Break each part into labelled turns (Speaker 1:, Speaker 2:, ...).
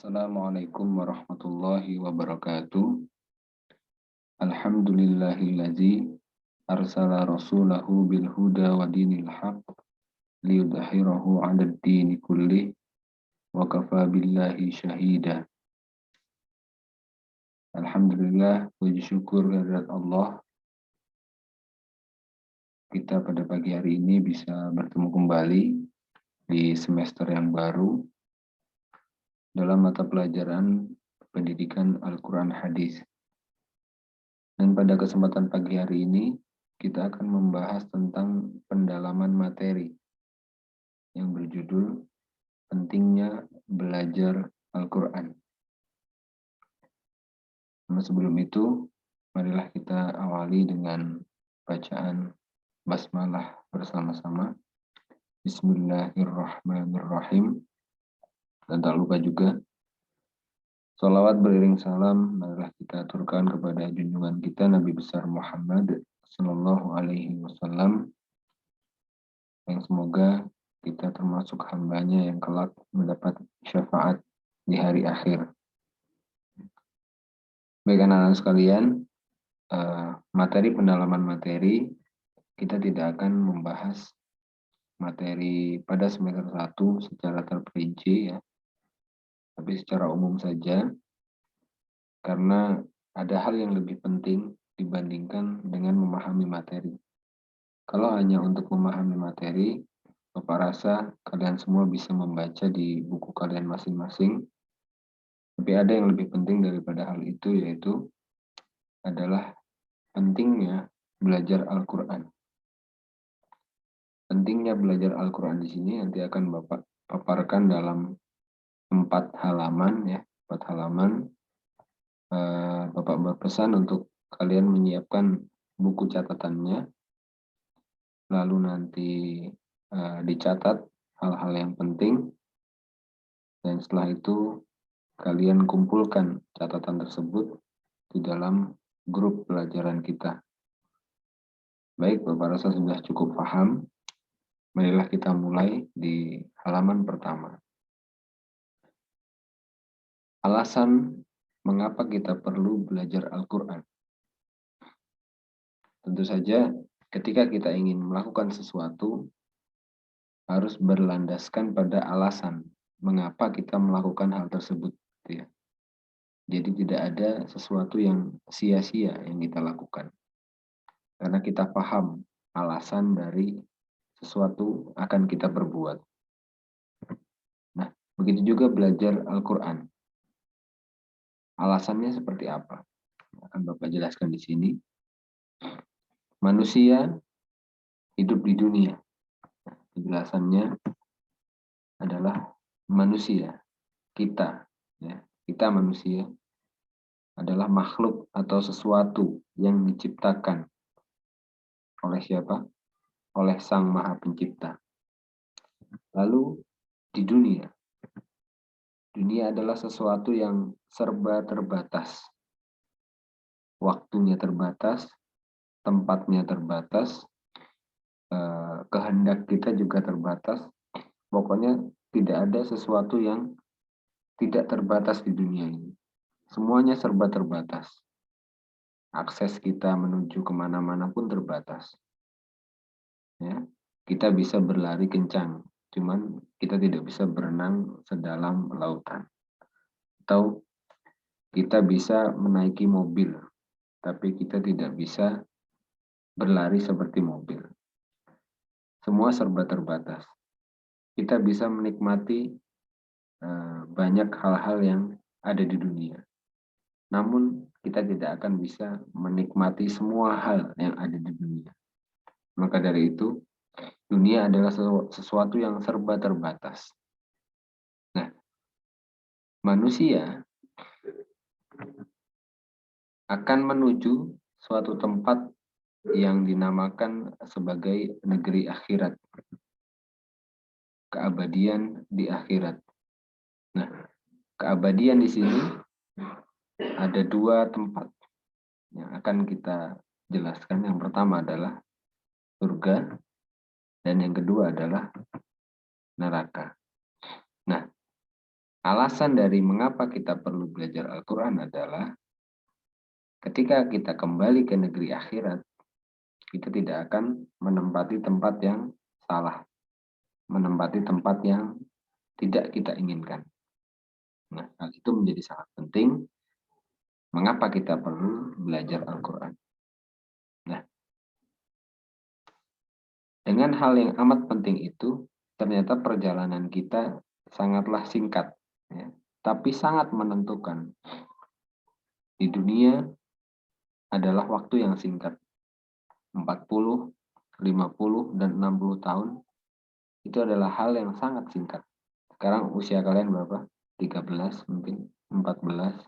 Speaker 1: Assalamualaikum warahmatullahi wabarakatuh. Alhamdulillahilladzi arsala rasulahu bil huda wa dinil haq liyudhhirahu 'alad dini kullih wa kafa billahi syahida. Alhamdulillah, puji syukur kehadirat Allah, kita pada pagi hari ini bisa bertemu kembali di semester yang baru dalam mata pelajaran pendidikan Al-Quran Hadis. Dan pada kesempatan pagi hari ini, kita akan membahas tentang pendalaman materi yang berjudul pentingnya belajar Al-Quran. Nah, sebelum itu, marilah kita awali dengan bacaan basmalah bersama-sama. Bismillahirrahmanirrahim. Dan tak lupa juga, sholawat beriring salam, marilah kita aturkan kepada junjungan kita Nabi besar Muhammad Sallallahu Alaihi Wasallam, yang semoga kita termasuk hambanya yang kelak mendapat syafaat di hari akhir. Baik anak-anak sekalian, materi pendalaman materi, kita tidak akan membahas materi pada semester 1 secara terperinci ya, tapi secara umum saja, karena ada hal yang lebih penting dibandingkan dengan memahami materi. Kalau hanya untuk memahami materi, Bapak rasa kalian semua bisa membaca di buku kalian masing-masing. Tapi ada yang lebih penting daripada hal itu, yaitu adalah pentingnya belajar Al-Quran. Pentingnya belajar Al-Quran di sini nanti akan Bapak paparkan dalam 4 halaman ya, 4 halaman. Bapak berpesan untuk kalian menyiapkan buku catatannya, lalu nanti dicatat hal-hal yang penting, dan setelah itu kalian kumpulkan catatan tersebut di dalam grup pelajaran kita. Baik, Bapak rasa sudah cukup paham. Marilah kita mulai di halaman pertama. Alasan mengapa kita perlu belajar Al-Quran. Tentu saja ketika kita ingin melakukan sesuatu, harus berlandaskan pada alasan mengapa kita melakukan hal tersebut. Ya. Jadi tidak ada sesuatu yang sia-sia yang kita lakukan. Karena kita paham alasan dari sesuatu akan kita perbuat. Nah, begitu juga belajar Al-Quran. Alasannya seperti apa? Akan Bapak jelaskan di sini. Manusia hidup di dunia. Penjelasannya adalah manusia, kita, ya, kita manusia adalah makhluk atau sesuatu yang diciptakan oleh siapa? Oleh Sang Maha Pencipta. Lalu di dunia adalah sesuatu yang serba terbatas. Waktunya terbatas, tempatnya terbatas, kehendak kita juga terbatas. Pokoknya tidak ada sesuatu yang tidak terbatas di dunia ini. Semuanya serba terbatas. Akses kita menuju kemana-mana pun terbatas. Ya, kita bisa berlari kencang, cuman kita tidak bisa berenang sedalam lautan. Atau kita bisa menaiki mobil, tapi kita tidak bisa berlari seperti mobil. Semua serba terbatas. Kita bisa menikmati banyak hal-hal yang ada di dunia. Namun kita tidak akan bisa menikmati semua hal yang ada di dunia. Maka dari itu, dunia adalah sesuatu yang serba terbatas. Nah, manusia akan menuju suatu tempat yang dinamakan sebagai negeri akhirat. Keabadian di akhirat. Nah, keabadian di sini ada 2 tempat yang akan kita jelaskan. Yang pertama adalah surga, dan yang kedua adalah neraka. Nah, alasan dari mengapa kita perlu belajar Al-Quran adalah ketika kita kembali ke negeri akhirat, kita tidak akan menempati tempat yang salah, menempati tempat yang tidak kita inginkan. Nah, hal itu menjadi sangat penting. Mengapa kita perlu belajar Al-Quran? Nah, dengan hal yang amat penting itu, ternyata perjalanan kita sangatlah singkat, ya, tapi sangat menentukan. Di dunia adalah waktu yang singkat, 40, 50, dan 60 tahun, itu adalah hal yang sangat singkat. Sekarang usia kalian berapa? 13 mungkin, 14.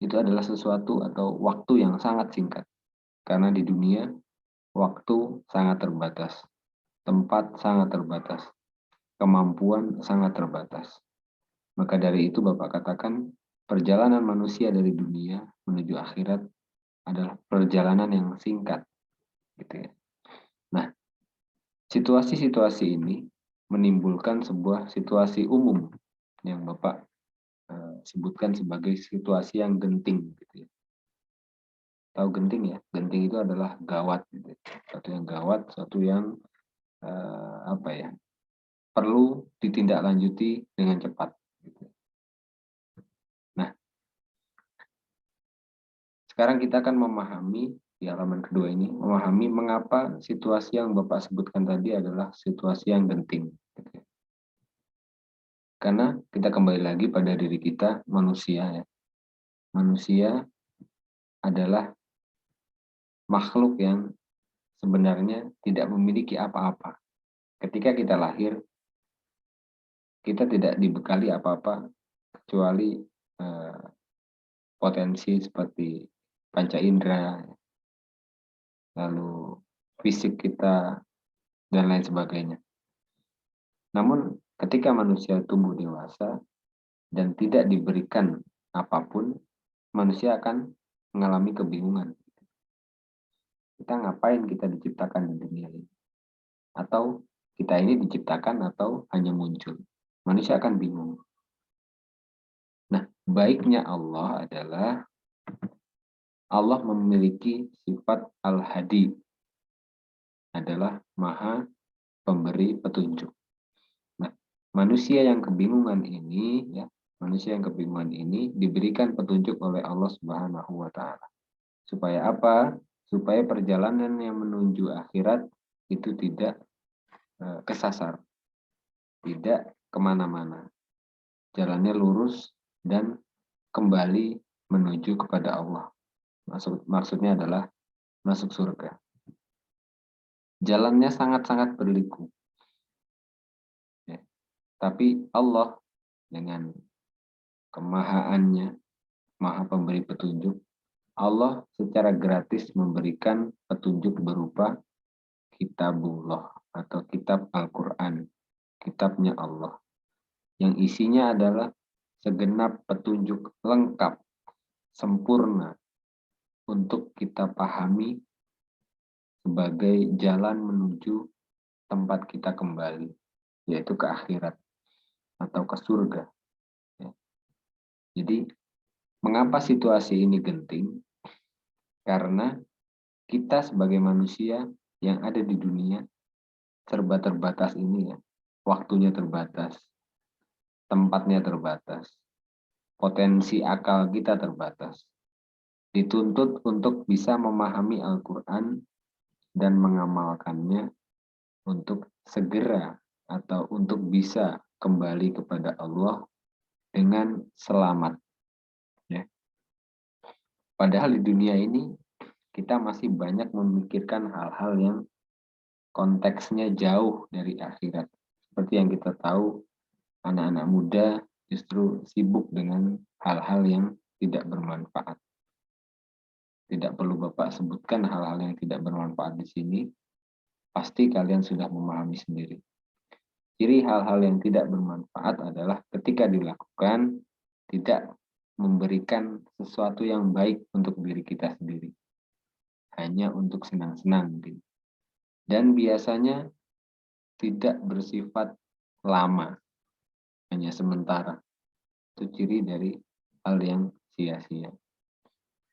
Speaker 1: Itu adalah sesuatu atau waktu yang sangat singkat. Karena di dunia, waktu sangat terbatas, tempat sangat terbatas, kemampuan sangat terbatas. Maka dari itu Bapak katakan, perjalanan manusia dari dunia menuju akhirat adalah perjalanan yang singkat. Gitu ya. Nah, situasi-situasi ini menimbulkan sebuah situasi umum yang Bapak sebutkan sebagai situasi yang genting. Gitu ya. Tahu genting ya? Genting itu adalah gawat. Gitu. Suatu yang gawat, suatu yang apa ya, perlu ditindaklanjuti dengan cepat. Gitu. Nah, sekarang kita akan memahami di halaman kedua ini, memahami mengapa situasi yang Bapak sebutkan tadi adalah situasi yang genting. Gitu. Karena kita kembali lagi pada diri kita, manusia ya. Manusia adalah makhluk yang sebenarnya tidak memiliki apa-apa. Ketika kita lahir, kita tidak dibekali apa-apa kecuali eh, potensi seperti panca indera, lalu fisik kita, dan lain sebagainya. Namun ketika manusia tumbuh dewasa dan tidak diberikan apapun, manusia akan mengalami kebingungan. Kita ngapain kita diciptakan di dunia ini? Atau kita ini diciptakan atau hanya muncul? Manusia akan bingung. Nah, baiknya Allah adalah Allah memiliki sifat Al-Hadi, adalah Maha Pemberi Petunjuk. Nah, manusia yang kebingungan ini, ya, manusia yang kebingungan ini diberikan petunjuk oleh Allah Subhanahu wa Ta'ala. Supaya apa? Supaya perjalanan yang menuju akhirat itu tidak kesasar, tidak kemana-mana. Jalannya lurus dan kembali menuju kepada Allah. Maksudnya adalah masuk surga. Jalannya sangat-sangat berliku. Ya. Tapi Allah dengan kemahaannya, Maha Pemberi Petunjuk, Allah secara gratis memberikan petunjuk berupa Kitabullah atau kitab Al-Quran, kitabnya Allah, yang isinya adalah segenap petunjuk lengkap, sempurna, untuk kita pahami sebagai jalan menuju tempat kita kembali, yaitu ke akhirat atau ke surga. Ya. Jadi, mengapa situasi ini genting? Karena kita sebagai manusia yang ada di dunia serba terbatas ini ya, waktunya terbatas, tempatnya terbatas, potensi akal kita terbatas. Dituntut untuk bisa memahami Al-Quran dan mengamalkannya untuk segera atau untuk bisa kembali kepada Allah dengan selamat. Ya. Padahal di dunia ini kita masih banyak memikirkan hal-hal yang konteksnya jauh dari akhirat. Seperti yang kita tahu, anak-anak muda justru sibuk dengan hal-hal yang tidak bermanfaat. Tidak perlu Bapak sebutkan hal-hal yang tidak bermanfaat di sini, pasti kalian sudah memahami sendiri. Ciri hal-hal yang tidak bermanfaat adalah ketika dilakukan tidak memberikan sesuatu yang baik untuk diri kita sendiri. Hanya untuk senang-senang mungkin. Dan biasanya tidak bersifat lama. hanya sementara. Itu ciri dari hal yang sia-sia.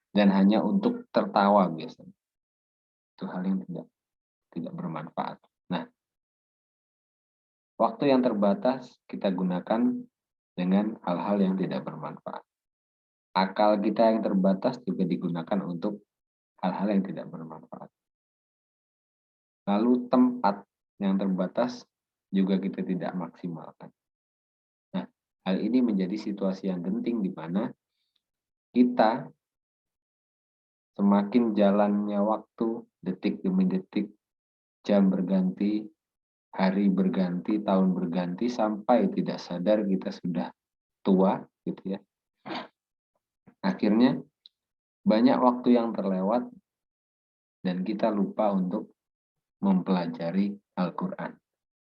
Speaker 1: Dan hanya untuk tertawa biasanya. Itu hal yang tidak bermanfaat. Nah, waktu yang terbatas kita gunakan dengan hal-hal yang tidak bermanfaat. Akal kita yang terbatas juga digunakan untuk hal-hal yang tidak bermanfaat. Lalu tempat yang terbatas juga kita tidak maksimalkan. Nah, hal ini menjadi situasi yang genting di mana kita semakin jalannya waktu, detik demi detik, jam berganti, hari berganti, tahun berganti, sampai tidak sadar kita sudah tua, gitu ya. Akhirnya banyak waktu yang terlewat dan kita lupa untuk mempelajari Al-Quran.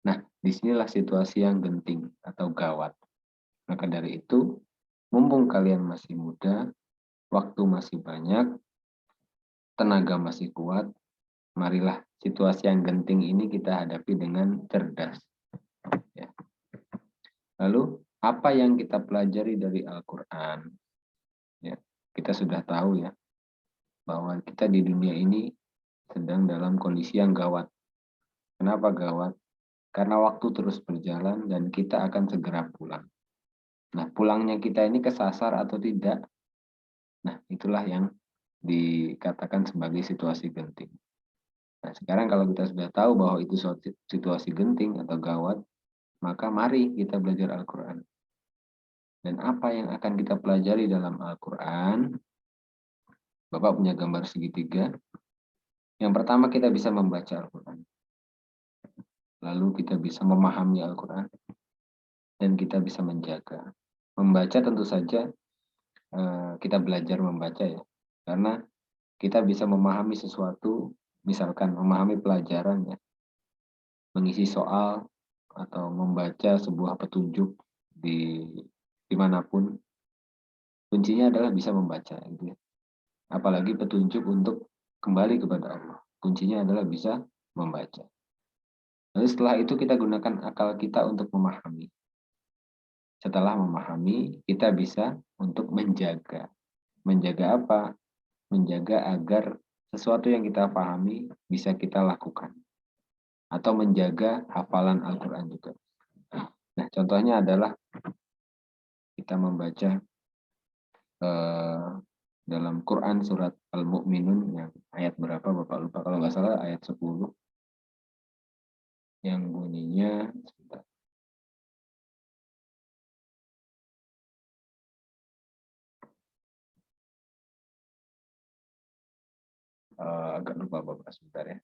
Speaker 1: Nah, disinilah situasi yang genting atau gawat. Maka dari itu, mumpung kalian masih muda, waktu masih banyak, tenaga masih kuat, marilah situasi yang genting ini kita hadapi dengan cerdas. Ya. Lalu, apa yang kita pelajari dari Al-Quran? Ya, kita sudah tahu ya, bahwa kita di dunia ini sedang dalam kondisi yang gawat. Kenapa gawat? Karena waktu terus berjalan dan kita akan segera pulang. Nah, pulangnya kita ini kesasar atau tidak? Nah, itulah yang dikatakan sebagai situasi genting. Nah, sekarang kalau kita sudah tahu bahwa itu situasi genting atau gawat, maka mari kita belajar Al-Quran. Dan apa yang akan kita pelajari dalam Al-Quran? Bapak punya gambar segitiga. Yang pertama kita bisa membaca Al-Quran. Lalu kita bisa memahami Al-Quran. Dan kita bisa menjaga. Membaca tentu saja kita belajar membaca ya. Karena kita bisa memahami sesuatu, misalkan memahami pelajaran ya. Mengisi soal atau membaca sebuah petunjuk dimanapun. Kuncinya adalah bisa membaca. Gitu ya. Apalagi petunjuk untuk kembali kepada Allah. Kuncinya adalah bisa membaca. Lalu setelah itu kita gunakan akal kita untuk memahami. Setelah memahami, kita bisa untuk menjaga. Menjaga apa? Menjaga agar sesuatu yang kita pahami bisa kita lakukan. Atau menjaga hafalan Al-Quran juga. Nah, contohnya adalah kita membaca dalam Quran surat Al-Mu'minun yang ayat berapa Bapak lupa, kalau nggak salah ayat 10 yang bunyinya sebentar. Agak lupa Bapak sebentar ya.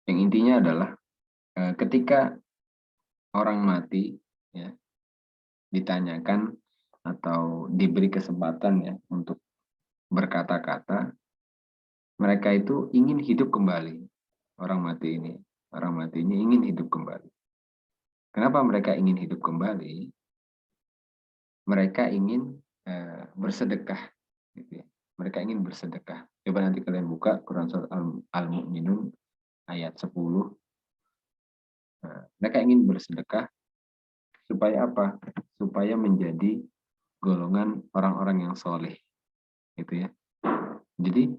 Speaker 1: Yang intinya adalah ketika orang mati ya, ditanyakan atau diberi kesempatan ya untuk berkata-kata, mereka itu ingin hidup kembali. Orang mati ini ingin hidup kembali. Kenapa mereka ingin hidup kembali? Mereka ingin bersedekah. Gitu ya. Mereka ingin bersedekah. Coba nanti kalian buka Quran Surat Al-Mu'minun ayat 10. Nah, mereka ingin bersedekah supaya apa? Supaya menjadi golongan orang-orang yang soleh. Gitu ya. Jadi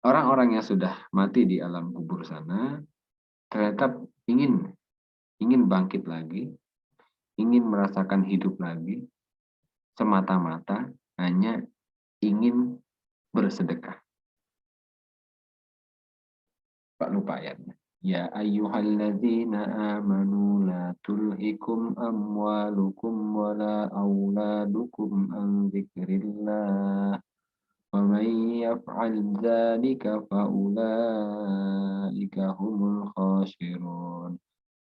Speaker 1: orang-orang yang sudah mati di alam kubur sana ternyata ingin bangkit lagi, ingin merasakan hidup lagi, semata-mata hanya ingin bersedekah. Pak lupa ayatnya. Ya ayyuhalladzina amanu la tulhikum amwalukum wala auladukum an dzikrillah wa man yaf'al dzalika fa ulaika humul khasirun.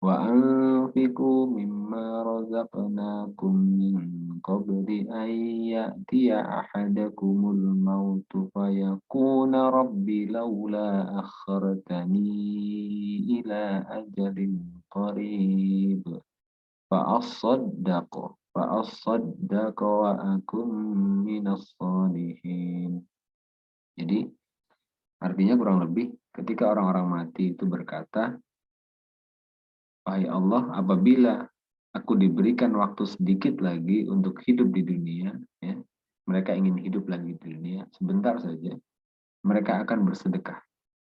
Speaker 1: وأنفقوا مما رزقناكم من قبل أن يأتي أحدكم الموت فيقول رب لولا أخرتني إلى أجل قريب فأصدق وأكن من الصالحين. Jadi artinya kurang lebih ketika orang-orang mati itu berkata, wahai Allah, apabila aku diberikan waktu sedikit lagi untuk hidup di dunia, ya, mereka ingin hidup lagi di dunia, sebentar saja, mereka akan bersedekah.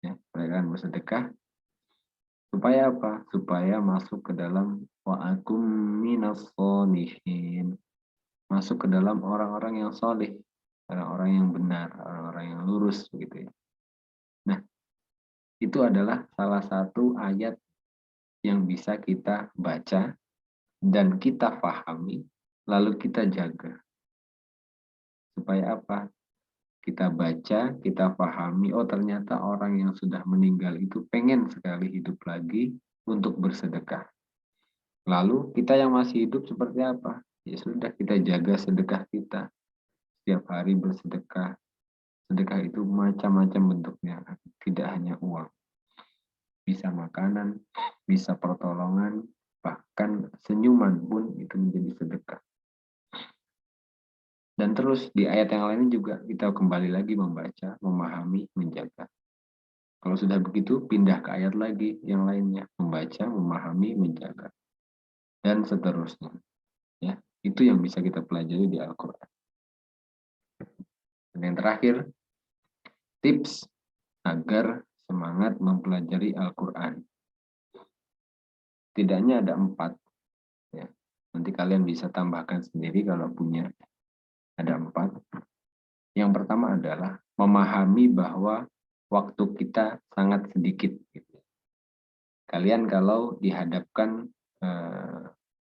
Speaker 1: Ya, mereka akan bersedekah, supaya apa? Supaya masuk ke dalam wa'akum minas sholihin. Masuk ke dalam orang-orang yang solih, orang-orang yang benar, orang-orang yang lurus, begitu ya. Nah, itu adalah salah satu ayat yang bisa kita baca dan kita pahami, lalu kita jaga. Supaya apa? Kita baca, kita pahami, oh ternyata orang yang sudah meninggal itu pengen sekali hidup lagi untuk bersedekah. Lalu kita yang masih hidup seperti apa? Ya sudah, kita jaga sedekah kita. Setiap hari bersedekah. Sedekah itu macam-macam bentuknya, tidak hanya uang. Bisa makanan, bisa pertolongan, bahkan senyuman pun itu menjadi sedekah. Dan terus di ayat yang lain juga kita kembali lagi membaca, memahami, menjaga. Kalau sudah begitu, pindah ke ayat lagi yang lainnya, membaca, memahami, menjaga, dan seterusnya. Ya, itu yang bisa kita pelajari di Al-Quran. Dan yang terakhir, tips agar semangat mempelajari Al-Quran. Tidaknya ada 4. Ya. Nanti kalian bisa tambahkan sendiri kalau punya. Ada 4. Yang pertama adalah memahami bahwa waktu kita sangat sedikit. Kalian kalau dihadapkan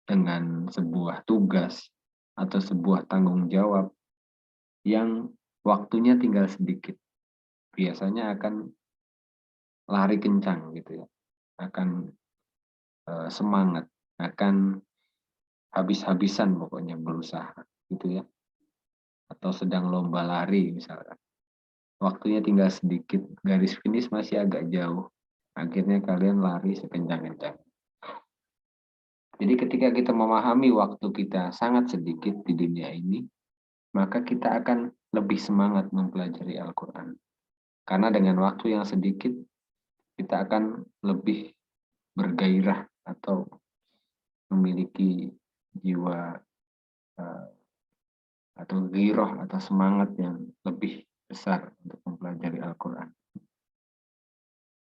Speaker 1: dengan sebuah tugas atau sebuah tanggung jawab yang waktunya tinggal sedikit, biasanya akan lari kencang gitu ya, akan semangat, akan habis-habisan pokoknya berusaha gitu ya, atau sedang lomba lari misalkan. Waktunya tinggal sedikit, garis finish masih agak jauh. Akhirnya kalian lari sekencang-kencang. Jadi ketika kita memahami waktu kita sangat sedikit di dunia ini, maka kita akan lebih semangat mempelajari Al-Quran. Karena dengan waktu yang sedikit, kita akan lebih bergairah atau memiliki jiwa atau giroh atau semangat yang lebih besar untuk mempelajari Al-Quran.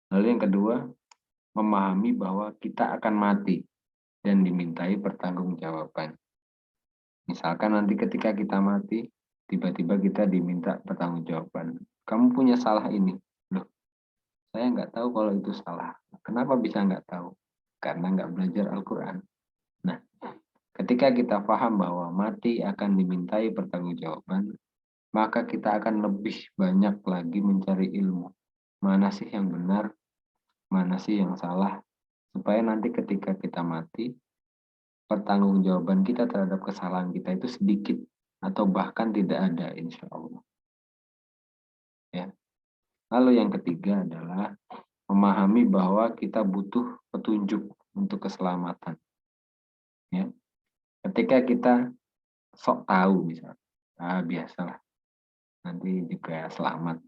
Speaker 1: Lalu yang kedua, memahami bahwa kita akan mati dan dimintai pertanggungjawaban. Misalkan nanti ketika kita mati, tiba-tiba kita diminta pertanggungjawaban. Kamu punya salah ini. Loh, saya nggak tahu kalau itu salah. Kenapa bisa nggak tahu? Karena nggak belajar Al-Quran. Nah, ketika kita paham bahwa mati akan dimintai pertanggungjawaban, maka kita akan lebih banyak lagi mencari ilmu. Mana sih yang benar, mana sih yang salah, supaya nanti ketika kita mati, pertanggungjawaban kita terhadap kesalahan kita itu sedikit atau bahkan tidak ada, insya Allah. Ya. Lalu yang ketiga adalah memahami bahwa kita butuh petunjuk untuk keselamatan. Ya. Ketika kita sok tahu misalnya, biasalah, nanti juga selamat.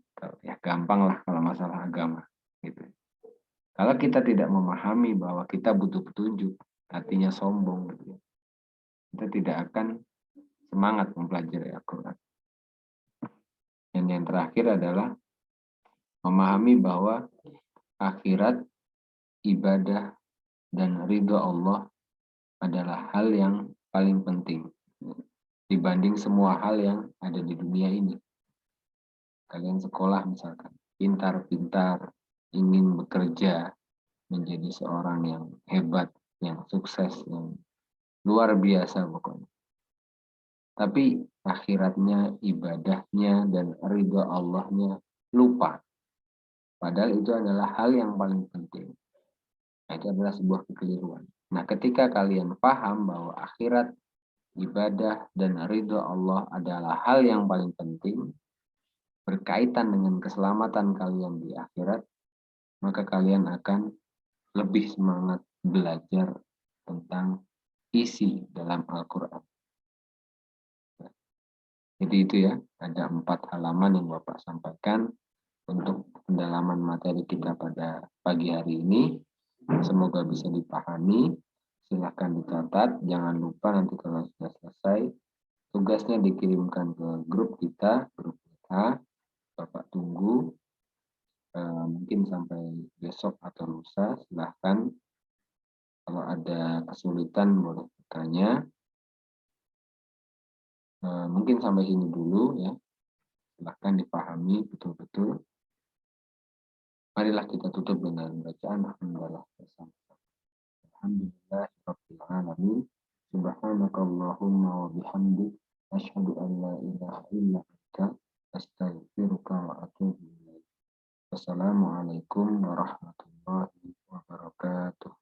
Speaker 1: Ya gampang lah kalau masalah agama. Gitu. Kalau kita tidak memahami bahwa kita butuh petunjuk, artinya sombong. Gitu. Kita tidak akan semangat mempelajari Al-Quran. Dan yang terakhir adalah memahami bahwa akhirat, ibadah, dan ridho Allah adalah hal yang paling penting dibanding semua hal yang ada di dunia ini. Kalian sekolah misalkan, pintar-pintar, ingin bekerja, menjadi seorang yang hebat, yang sukses, yang luar biasa pokoknya. Tapi akhiratnya, ibadahnya, dan ridho Allahnya lupa. Padahal itu adalah hal yang paling penting. Nah, itu adalah sebuah kekeliruan. Nah, ketika kalian paham bahwa akhirat, ibadah, dan ridho Allah adalah hal yang paling penting, berkaitan dengan keselamatan kalian di akhirat, maka kalian akan lebih semangat belajar tentang isi dalam Al-Quran. Jadi itu ya, ada 4 halaman yang Bapak sampaikan untuk pendalaman materi kita pada pagi hari ini. Semoga bisa dipahami. Silahkan dicatat. Jangan lupa nanti kalau sudah selesai, tugasnya dikirimkan ke grup kita, grup kita. Bapak tunggu. Mungkin sampai besok atau lusa. Silahkan. Kalau ada kesulitan boleh bertanya. Mungkin sampai sini dulu ya. Silahkan dipahami betul-betul. Marilah kita tutup dengan bacaan alhamdulillah bersama. Alhamdulillahirabbil alamin. Subhanakallahumma wa bihamdik asyhadu an la ilaha illa anta astaghfiruka wa atubu ilaik. Wassalamualaikum warahmatullahi wabarakatuh.